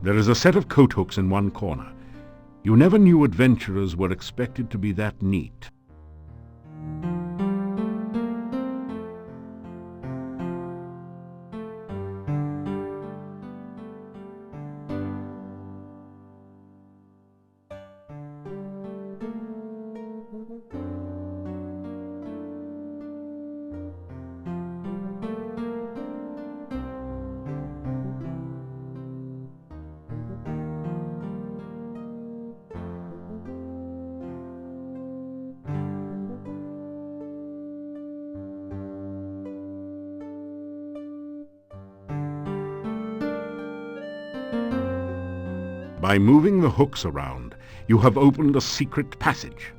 There is a set of coat hooks in one corner. You never knew adventurers were expected to be that neat. By moving the hooks around, you have opened a secret passage.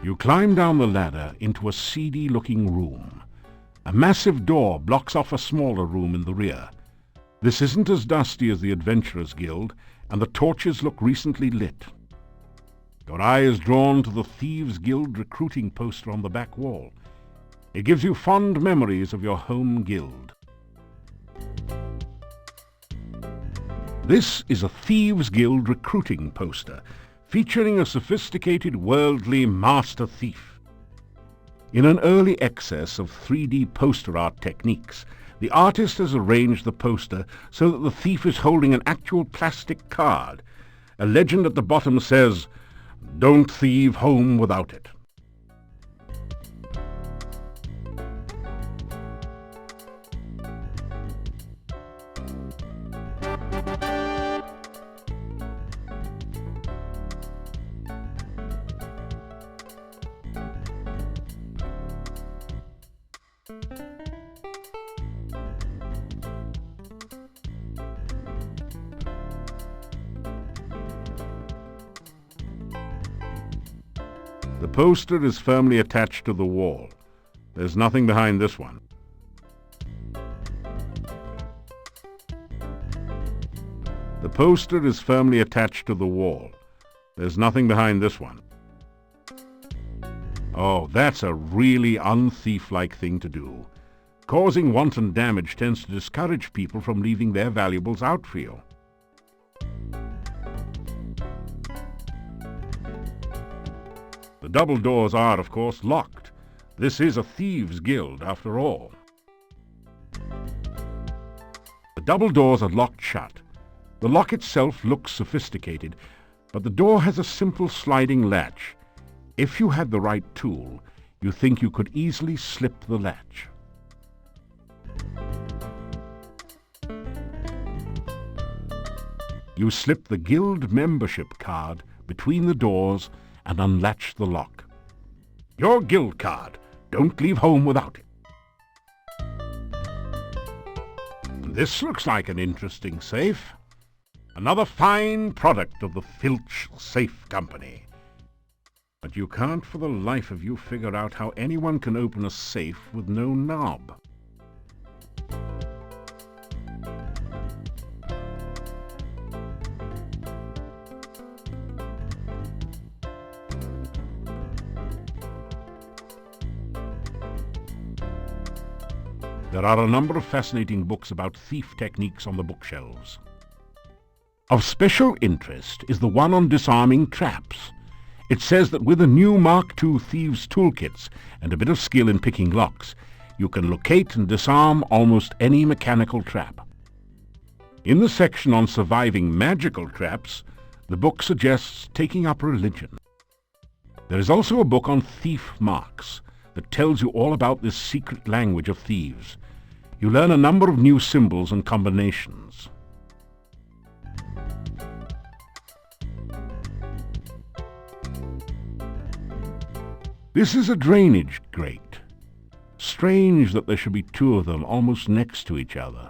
You climb down the ladder into a seedy-looking room. A massive door blocks off a smaller room in the rear. This isn't as dusty as the Adventurers Guild, and the torches look recently lit. Your eye is drawn to the Thieves Guild recruiting poster on the back wall. It gives you fond memories of your home guild. This is a Thieves Guild recruiting poster featuring a sophisticated worldly master thief. In an early excess of 3D poster art techniques, the artist has arranged the poster so that the thief is holding an actual plastic card. A legend at the bottom says, "Don't thieve home without it." The poster is firmly attached to the wall. There's nothing behind this one. The poster is firmly attached to the wall. There's nothing behind this one. Oh, that's a really unthief-like thing to do. Causing wanton damage tends to discourage people from leaving their valuables out for you. The double doors are, of course, locked. This is a thieves' guild, after all. The double doors are locked shut. The lock itself looks sophisticated, but the door has a simple sliding latch. If you had the right tool, you think you could easily slip the latch. You slip the guild membership card between the doors and unlatch the lock. Your guild card. Don't leave home without it. This looks like an interesting safe. Another fine product of the Filch Safe Company. But you can't for the life of you figure out how anyone can open a safe with no knob. There are a number of fascinating books about thief techniques on the bookshelves. Of special interest is the one on disarming traps. It says that with the new Mark II Thieves toolkits and a bit of skill in picking locks, you can locate and disarm almost any mechanical trap. In the section on surviving magical traps, the book suggests taking up religion. There is also a book on thief marks that tells you all about this secret language of thieves. You learn a number of new symbols and combinations. This is a drainage grate. Strange that there should be two of them almost next to each other.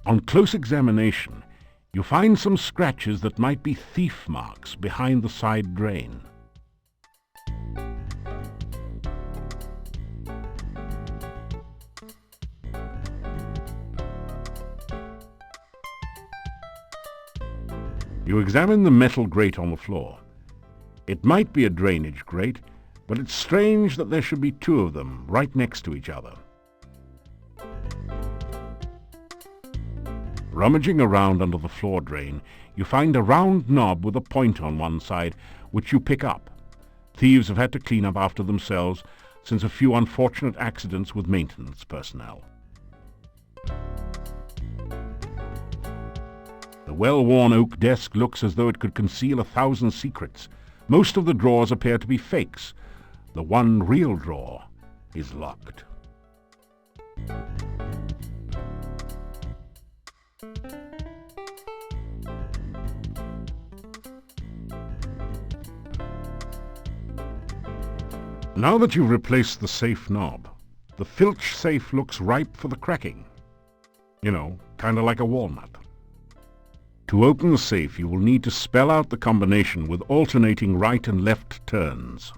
On close examination, you find some scratches that might be thief marks behind the side drain. You examine the metal grate on the floor. It might be a drainage grate, but it's strange that there should be two of them right next to each other. Rummaging around under the floor drain, you find a round knob with a point on one side, which you pick up. Thieves have had to clean up after themselves since a few unfortunate accidents with maintenance personnel. The well-worn oak desk looks as though it could conceal 1,000 secrets. Most of the drawers appear to be fakes. The one real drawer is locked. Now that you've replaced the safe knob, the Filch safe looks ripe for the cracking. You know, kind of like a walnut. To open the safe, you will need to spell out the combination with alternating right and left turns.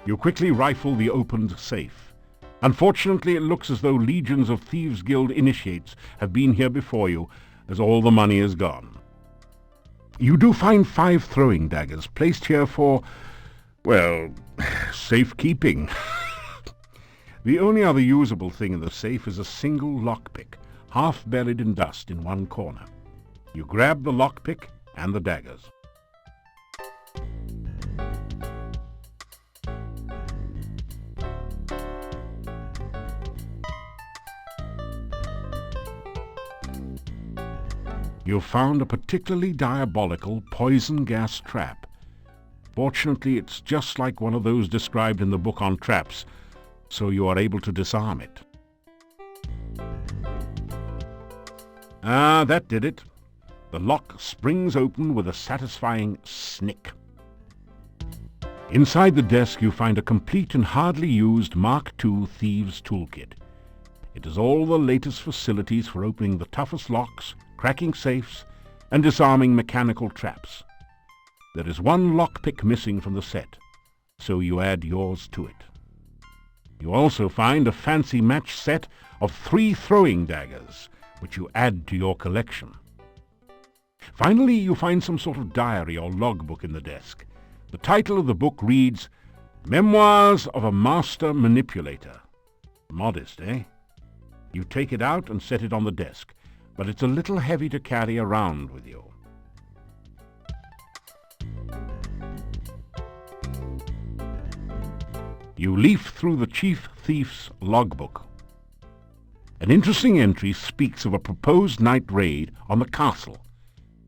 You quickly rifle the opened safe. Unfortunately, it looks as though legions of Thieves' Guild initiates have been here before you, as all the money is gone. You do find 5 throwing daggers placed here for, well, safekeeping. The only other usable thing in the safe is a single lockpick, half buried in dust in one corner. You grab the lockpick and the daggers. You've found a particularly diabolical poison gas trap. Fortunately, it's just like one of those described in the book on traps, so you are able to disarm it. Ah, that did it. The lock springs open with a satisfying snick. Inside the desk you find a complete and hardly used Mark II Thieves' Toolkit. It has all the latest facilities for opening the toughest locks, cracking safes, and disarming mechanical traps. There is one lockpick missing from the set, so you add yours to it. You also find a fancy match set of 3 throwing daggers, which you add to your collection. Finally, you find some sort of diary or logbook in the desk. The title of the book reads, Memoirs of a Master Manipulator. Modest, eh? You take it out and set it on the desk, but it's a little heavy to carry around with you. You leaf through the chief thief's logbook. An interesting entry speaks of a proposed night raid on the castle.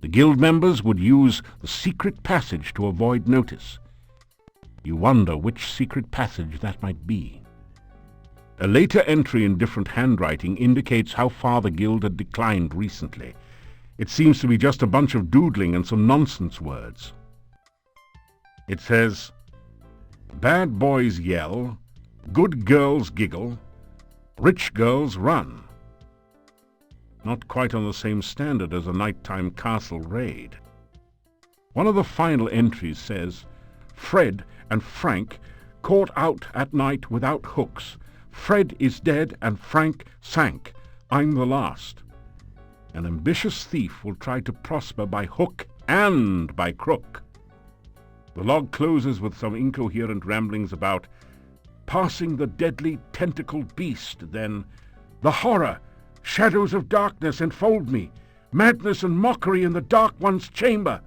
The guild members would use the secret passage to avoid notice. You wonder which secret passage that might be. A later entry in different handwriting indicates how far the guild had declined recently. It seems to be just a bunch of doodling and some nonsense words. It says, Bad boys yell, good girls giggle, rich girls run. Not quite on the same standard as a nighttime castle raid. One of the final entries says, Fred and Frank caught out at night without hooks. Fred is dead and Frank sank. I'm the last. An ambitious thief will try to prosper by hook and by crook. The log closes with some incoherent ramblings about passing the deadly tentacled beast, then the horror, shadows of darkness enfold me, madness and mockery in the dark one's chamber.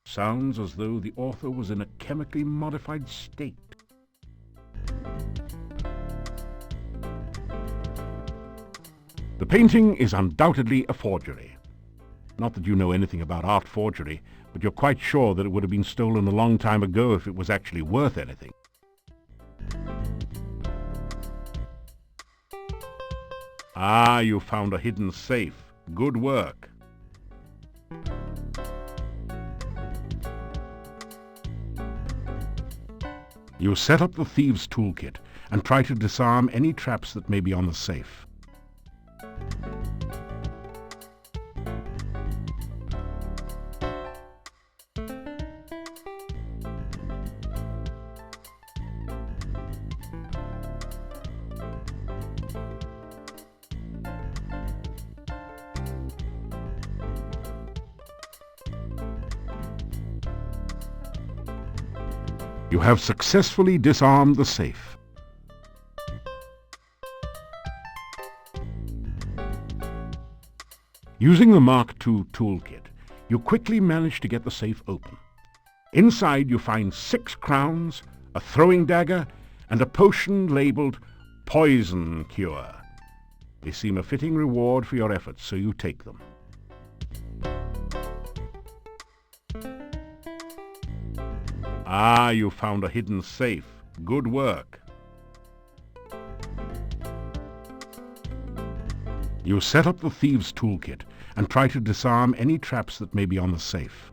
Sounds as though the author was in a chemically modified state. The painting is undoubtedly a forgery. Not that you know anything about art forgery, but you're quite sure that it would have been stolen a long time ago if it was actually worth anything. Ah, you found a hidden safe. Good work. You set up the Thieves' Toolkit and try to disarm any traps that may be on the safe. You have successfully disarmed the safe. Using the Mark II toolkit, you quickly manage to get the safe open. Inside you find 6 crowns, a throwing dagger, and a potion labeled Poison Cure. They seem a fitting reward for your efforts, so you take them. Ah, you found a hidden safe. Good work. You set up the thieves' toolkit and try to disarm any traps that may be on the safe.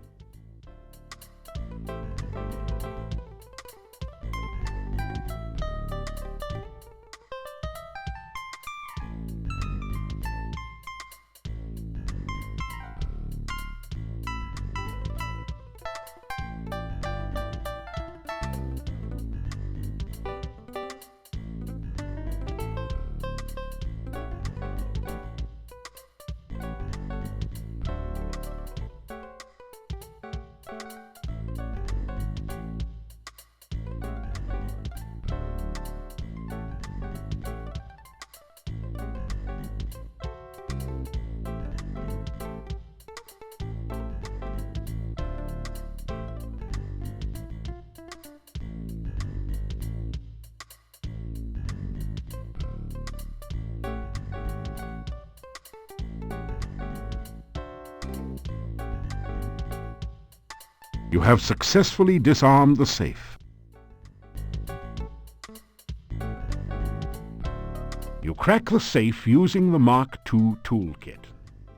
You have successfully disarmed the safe. You crack the safe using the Mark II toolkit.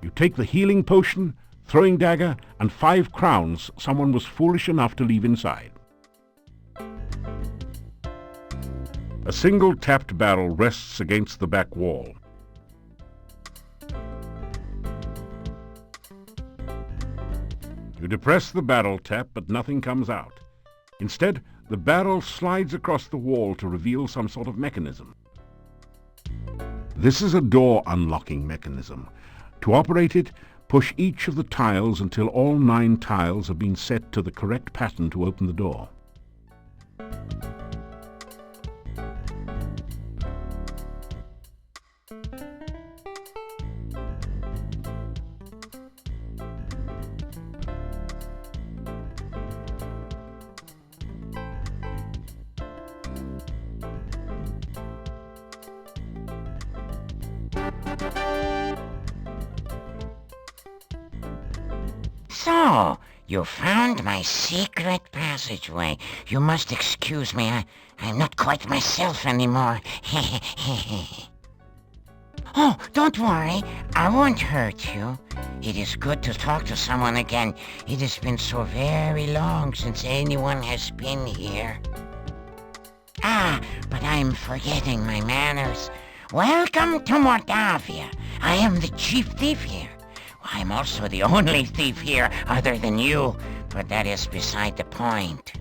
You take the healing potion, throwing dagger, and 5 crowns someone was foolish enough to leave inside. A single tapped barrel rests against the back wall. You depress the barrel tap, but nothing comes out. Instead, the barrel slides across the wall to reveal some sort of mechanism. This is a door unlocking mechanism. To operate it, push each of the tiles until all 9 tiles have been set to the correct pattern to open the door. So, you found my secret passageway. You must excuse me. I'm not quite myself anymore. Oh, don't worry. I won't hurt you. It is good to talk to someone again. It has been so very long since anyone has been here. Ah, but I'm forgetting my manners. Welcome to Mordavia. I am the chief thief here. I'm also the only thief here other than you, but that is beside the point.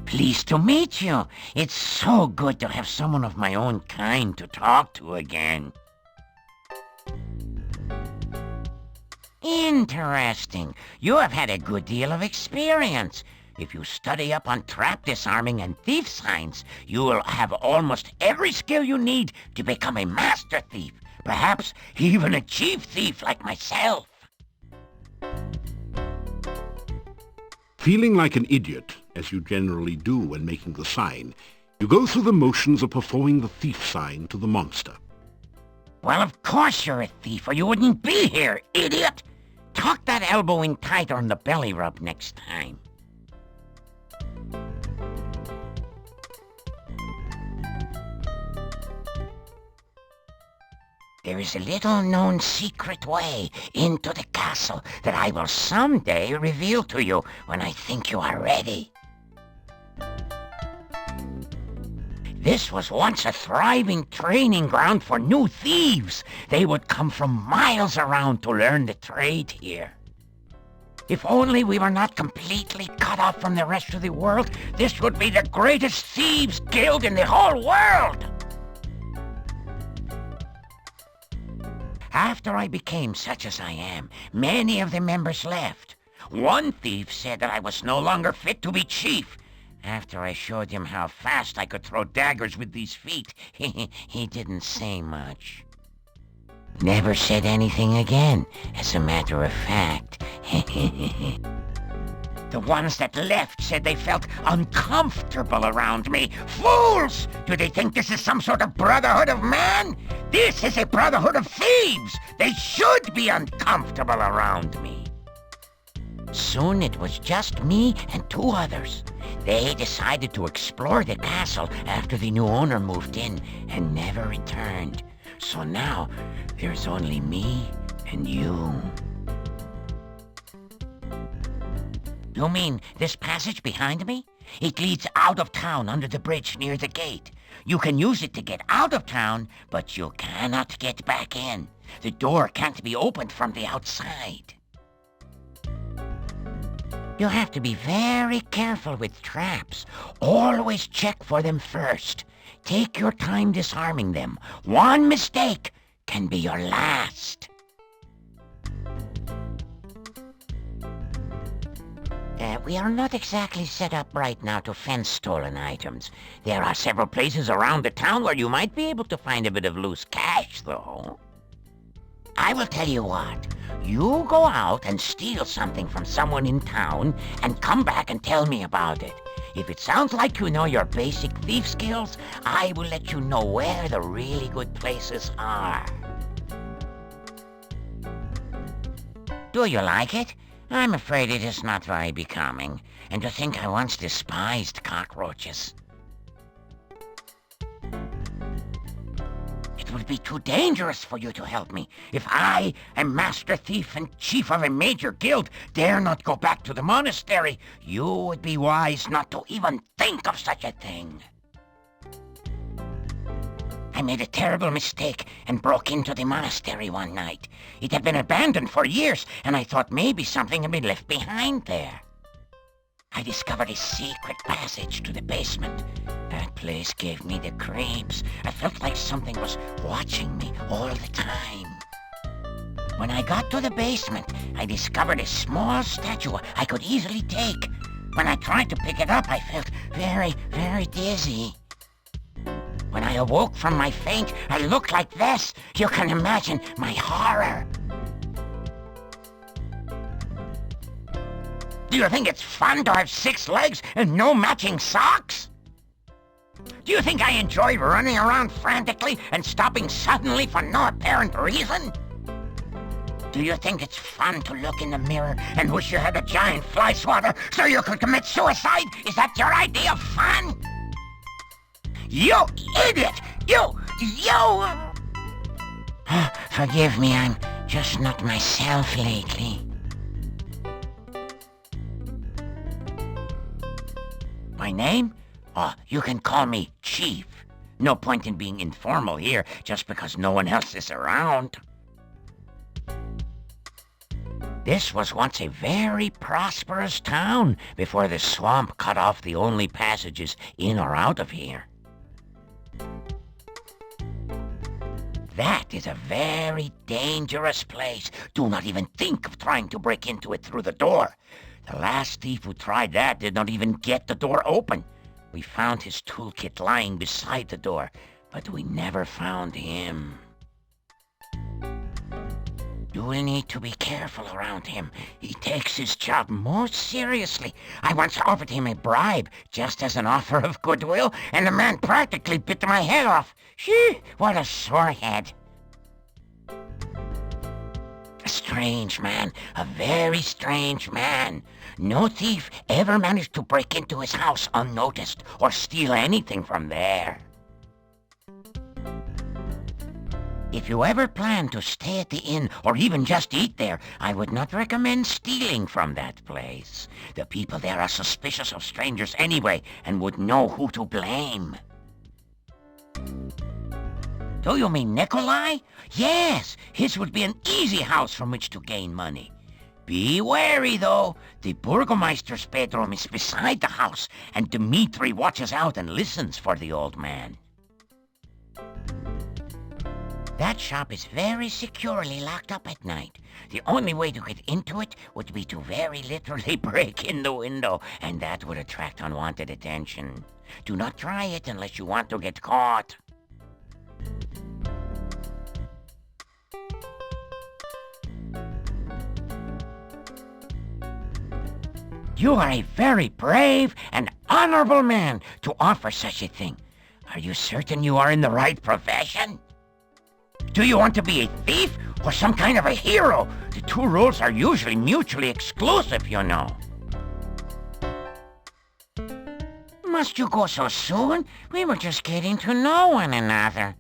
Pleased to meet you. It's so good to have someone of my own kind to talk to again. Interesting. You have had a good deal of experience. If you study up on trap disarming and thief signs, you will have almost every skill you need to become a master thief. Perhaps even a chief thief like myself. Feeling like an idiot, as you generally do when making the sign, you go through the motions of performing the thief sign to the monster. Well, of course you're a thief, or you wouldn't be here, idiot! Tuck that elbow in tighter on the belly rub next time. There is a little-known secret way into the castle that I will someday reveal to you when I think you are ready. This was once a thriving training ground for new thieves. They would come from miles around to learn the trade here. If only we were not completely cut off from the rest of the world, this would be the greatest thieves' guild in the whole world. After I became such as I am, many of the members left. One thief said that I was no longer fit to be chief. After I showed him how fast I could throw daggers with these feet, he didn't say much. Never said anything again, as a matter of fact. The ones that left said they felt uncomfortable around me. Fools! Do they think this is some sort of brotherhood of man? This is a brotherhood of thieves! They should be uncomfortable around me. Soon it was just me and 2 others. They decided to explore the castle after the new owner moved in and never returned. So now, there's only me and you. You mean this passage behind me? It leads out of town under the bridge near the gate. You can use it to get out of town, but you cannot get back in. The door can't be opened from the outside. You have to be very careful with traps. Always check for them first. Take your time disarming them. One mistake can be your last. We are not exactly set up right now to fence stolen items. There are several places around the town where you might be able to find a bit of loose cash, though. I will tell you what. You go out and steal something from someone in town and come back and tell me about it. If it sounds like you know your basic thief skills, I will let you know where the really good places are. Do you like it? I'm afraid it is not very becoming, and to think I once despised cockroaches. It would be too dangerous for you to help me. If I, a master thief and chief of a major guild, dare not go back to the monastery, you would be wise not to even think of such a thing. I made a terrible mistake and broke into the monastery one night. It had been abandoned for years, and I thought maybe something had been left behind there. I discovered a secret passage to the basement. That place gave me the creeps. I felt like something was watching me all the time. When I got to the basement, I discovered a small statue I could easily take. When I tried to pick it up, I felt very, very dizzy. When I awoke from my faint, I looked like this. You can imagine my horror. Do you think it's fun to have 6 legs and no matching socks? Do you think I enjoy running around frantically and stopping suddenly for no apparent reason? Do you think it's fun to look in the mirror and wish you had a giant fly swatter so you could commit suicide? Is that your idea of fun? You idiot! You! Forgive me, I'm just not myself lately. My name? Oh, you can call me Chief. No point in being informal here just because no one else is around. This was once a very prosperous town before the swamp cut off the only passages in or out of here. That is a very dangerous place. Do not even think of trying to break into it through the door. The last thief who tried that did not even get the door open. We found his toolkit lying beside the door, but we never found him. You will need to be careful around him. He takes his job most seriously. I once offered him a bribe, just as an offer of goodwill, and the man practically bit my head off. Shee, what a sore head. A strange man, a very strange man. No thief ever managed to break into his house unnoticed or steal anything from there. If you ever plan to stay at the inn or even just eat there, I would not recommend stealing from that place. The people there are suspicious of strangers anyway and would know who to blame. Do you mean Nikolai? Yes, his would be an easy house from which to gain money. Be wary, though. The Burgomeister's bedroom is beside the house, and Dmitri watches out and listens for the old man. That shop is very securely locked up at night. The only way to get into it would be to very literally break in the window, and that would attract unwanted attention. Do not try it unless you want to get caught. You are a very brave and honorable man to offer such a thing. Are you certain you are in the right profession? Do you want to be a thief or some kind of a hero? The two roles are usually mutually exclusive, you know. Must you go so soon? We were just getting to know one another.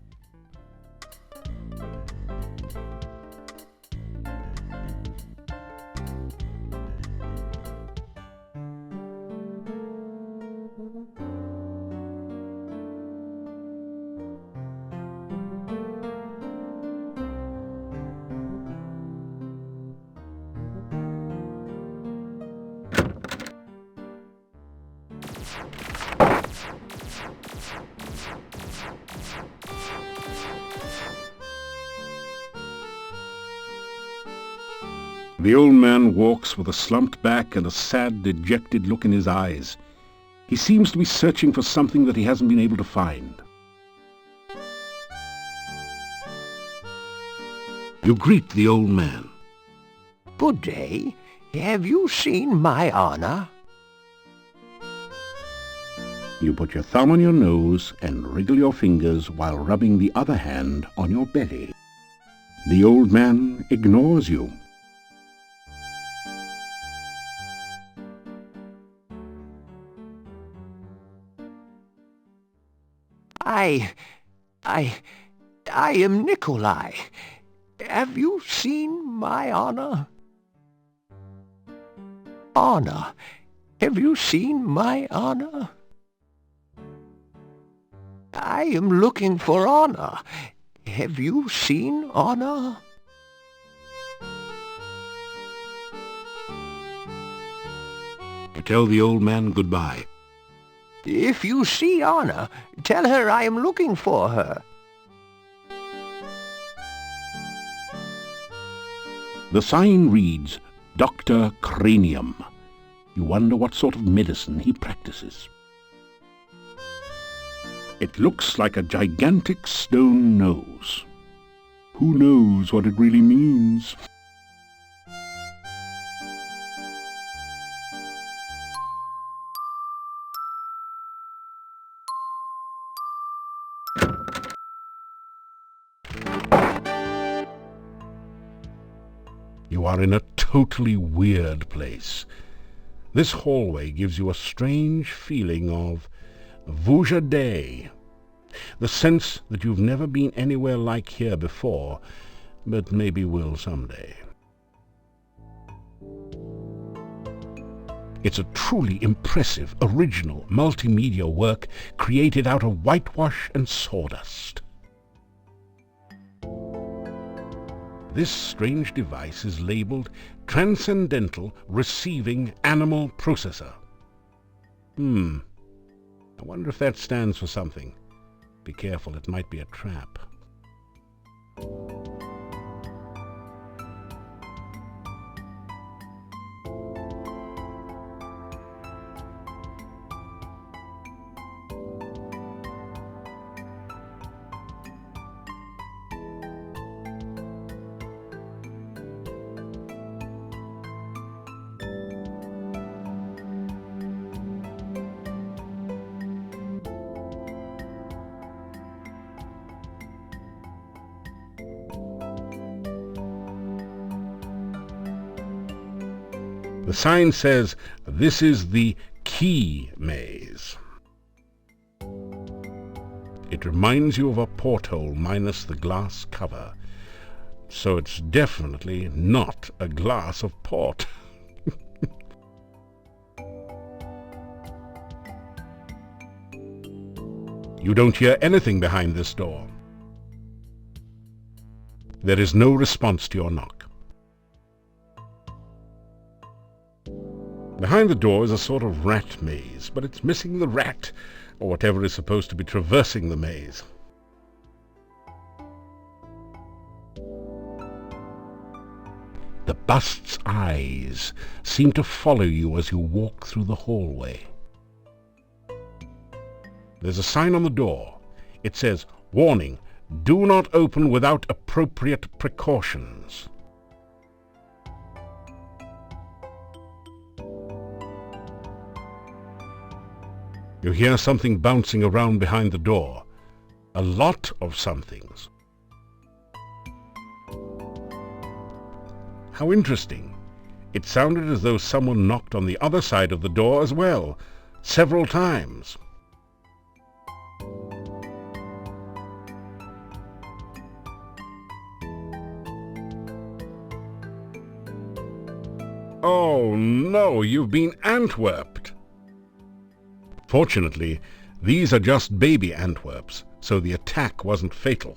The old man walks with a slumped back and a sad, dejected look in his eyes. He seems to be searching for something that he hasn't been able to find. You greet the old man. Good day. Have you seen my honor? You put your thumb on your nose and wriggle your fingers while rubbing the other hand on your belly. The old man ignores you. I am Nikolai. Have you seen my honor? Honor. Have you seen my honor? I am looking for honor. Have you seen honor? You tell the old man goodbye. If you see honor, tell her I am looking for her. The sign reads, Dr. Cranium. You wonder what sort of medicine he practices. It looks like a gigantic stone nose. Who knows what it really means? You are in a totally weird place. This hallway gives you a strange feeling of Vujade, the sense that you've never been anywhere like here before, but maybe will someday. It's a truly impressive, original, multimedia work created out of whitewash and sawdust. This strange device is labeled Transcendental Receiving Animal Processor. I wonder if that stands for something. Be careful, it might be a trap. The sign says, this is the key maze. It reminds you of a porthole minus the glass cover. So it's definitely not a glass of port. You don't hear anything behind this door. There is no response to your knock. Behind the door is a sort of rat maze, but it's missing the rat, or whatever is supposed to be traversing the maze. bust's eyes seem to follow you as you walk through the hallway. There's a sign on the door. It says, "Warning, do not open without appropriate precautions." You hear something bouncing around behind the door. A lot of somethings. How interesting. It sounded as though someone knocked on the other side of the door as well, several times. Oh no, you've been Antwerped! Fortunately, these are just baby Antwerps, so the attack wasn't fatal.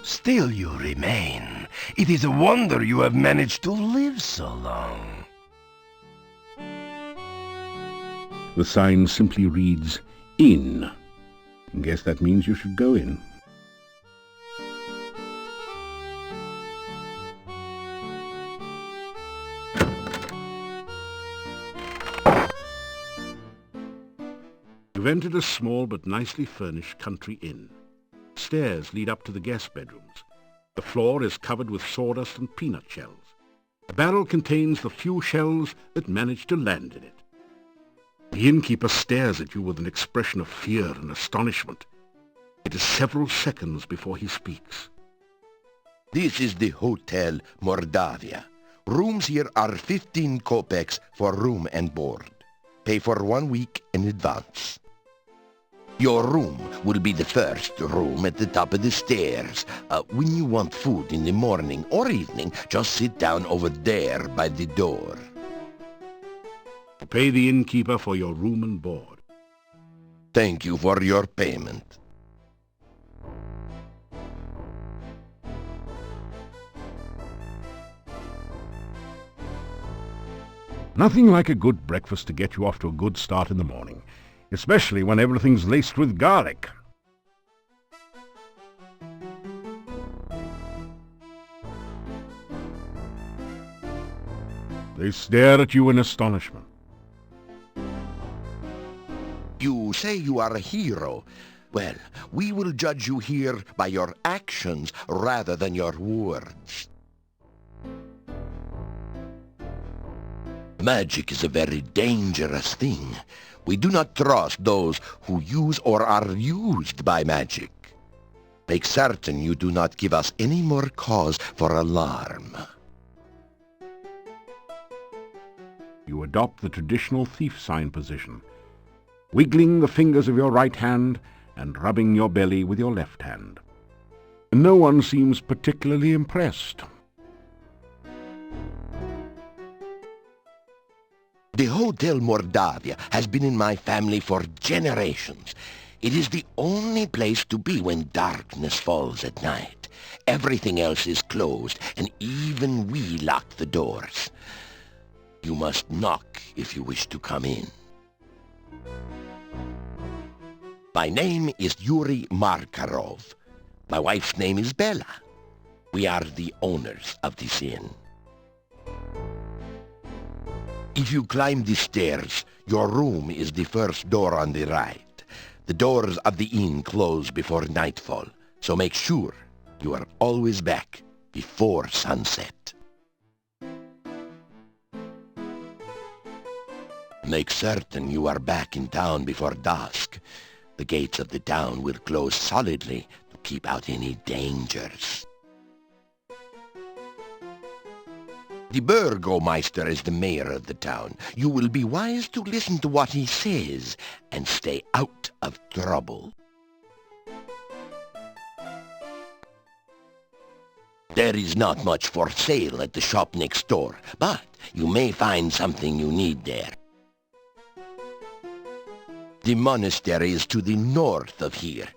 Still you remain. It is a wonder you have managed to live so long. The sign simply reads, "In." Guess that means you should go in. You've entered a small but nicely furnished country inn. Stairs lead up to the guest bedrooms. The floor is covered with sawdust and peanut shells. The barrel contains the few shells that manage to land in it. The innkeeper stares at you with an expression of fear and astonishment. It is several seconds before he speaks. This is the Hotel Mordavia. Rooms here are 15 kopecks for room and board. Pay for 1 week in advance. Your room will be the first room at the top of the stairs. When you want food in the morning or evening, just sit down over there by the door. Pay the innkeeper for your room and board. Thank you for your payment. Nothing like a good breakfast to get you off to a good start in the morning, especially when everything's laced with garlic. They stare at you in astonishment. You say you are a hero. Well, we will judge you here by your actions rather than your words. Magic is a very dangerous thing. We do not trust those who use or are used by magic. Make certain you do not give us any more cause for alarm. You adopt the traditional thief sign position, wiggling the fingers of your right hand and rubbing your belly with your left hand. No one seems particularly impressed. The Hotel Mordavia has been in my family for generations. It is the only place to be when darkness falls at night. Everything else is closed, and even we lock the doors. You must knock if you wish to come in. My name is Yuri Markarov. My wife's name is Bella. We are the owners of this inn. If you climb the stairs, your room is the first door on the right. The doors of the inn close before nightfall, so make sure you are always back before sunset. Make certain you are back in town before dusk. The gates of the town will close solidly to keep out any dangers. The Burgomeister is the mayor of the town. You will be wise to listen to what he says and stay out of trouble. There is not much for sale at the shop next door, but you may find something you need there. The monastery is to the north of here.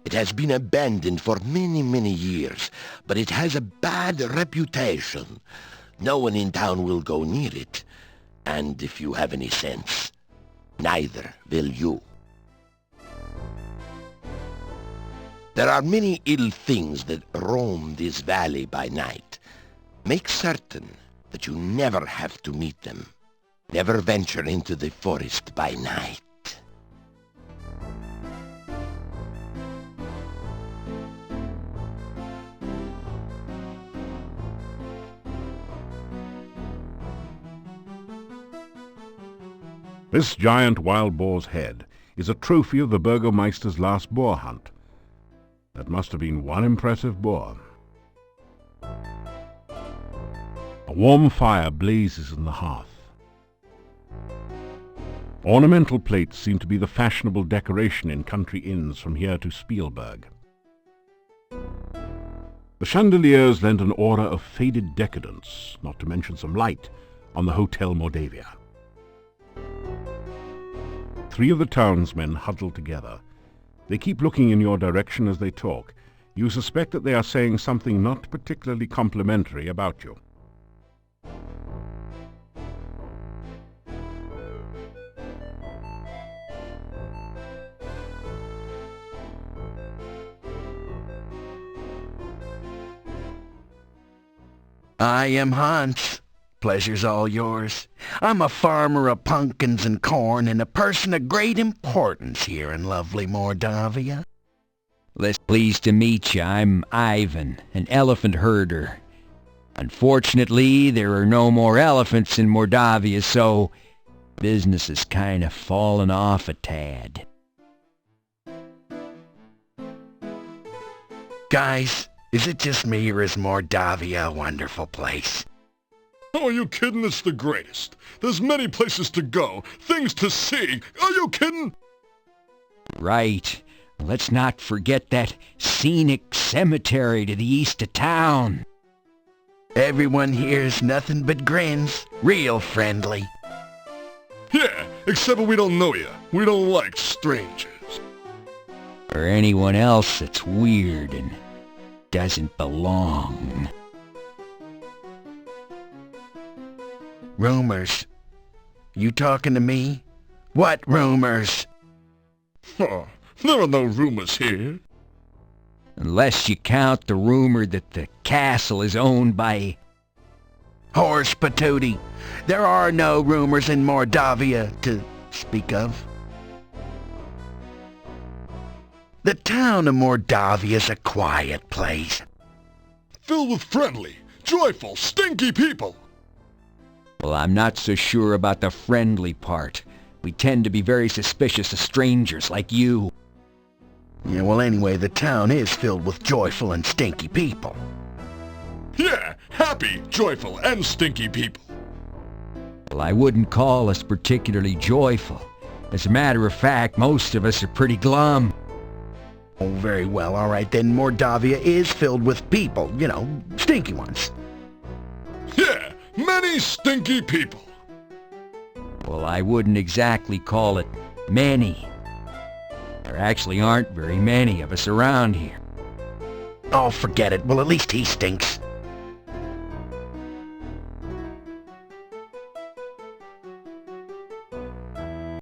It has been abandoned for many, many years, but it has a bad reputation. No one in town will go near it, and if you have any sense, neither will you. There are many ill things that roam this valley by night. Make certain that you never have to meet them. Never venture into the forest by night. This giant wild boar's head is a trophy of the Burgomeister's last boar hunt. That must have been one impressive boar. A warm fire blazes in the hearth. Ornamental plates seem to be the fashionable decoration in country inns from here to Spielberg. The chandeliers lend an aura of faded decadence, not to mention some light, on the Hotel Mordavia. 3 of the townsmen huddle together. They keep looking in your direction as they talk. You suspect that they are saying something not particularly complimentary about you. I am Hans. Pleasure's all yours. I'm a farmer of pumpkins and corn and a person of great importance here in lovely Mordavia. Pleased to meet you. I'm Ivan, an elephant herder. Unfortunately, there are no more elephants in Mordavia, so business has kind of fallen off a tad. Guys, is it just me or is Mordavia a wonderful place? Oh, are you kidding? It's the greatest. There's many places to go, things to see. Are you kidding? Right. Let's not forget that scenic cemetery to the east of town. Everyone here's nothing but grins. Real friendly. Yeah, except we don't know you. We don't like strangers. Or anyone else that's weird and doesn't belong. Rumors. You talking to me? What rumors? Oh, there are no rumors here. Unless you count the rumor that the castle is owned by... Horse patootie. There are no rumors in Mordavia to speak of. The town of Mordavia is a quiet place. Filled with friendly, joyful, stinky people. Well, I'm not so sure about the friendly part. We tend to be very suspicious of strangers like you. Yeah, well anyway, the town is filled with joyful and stinky people. Yeah, happy, joyful, and stinky people. Well, I wouldn't call us particularly joyful. As a matter of fact, most of us are pretty glum. Oh, very well, all right then. Mordavia is filled with people, you know, stinky ones. Yeah, many stinky people. Well, I wouldn't exactly call it many. There actually aren't very many of us around here. Oh, forget it. Well, at least he stinks.